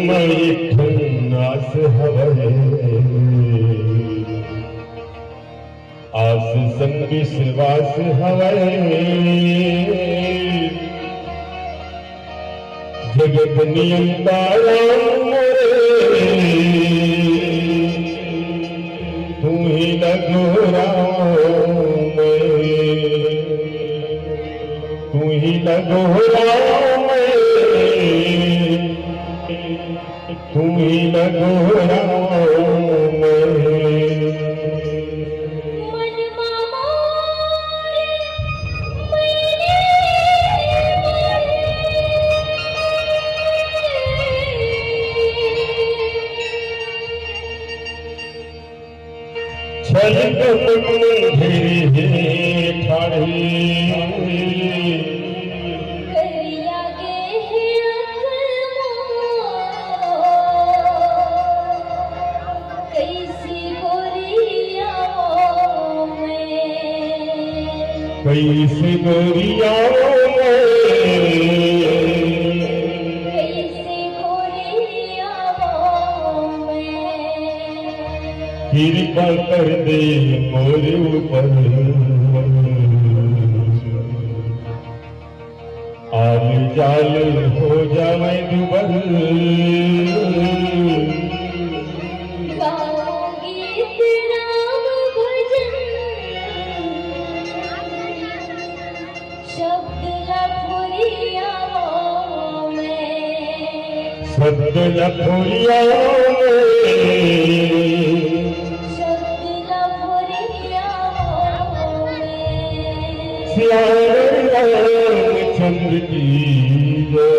मन आस हवे आस संग विश्वास हवे जगत नियंतारा तू ही लगोरा तू ही लगोरा तू ही लगोरा छल कपट धीरे ठाड़ी करिया गे कैसी गोरिया कैसे गोरिया कृपा कर दे मोरे ऊपर आल जाल हो जावे दुबर गाऊंगी तेरा भजन शब्द लफुरिया में शब्द लफुरिया श्याम चंद्र की जय।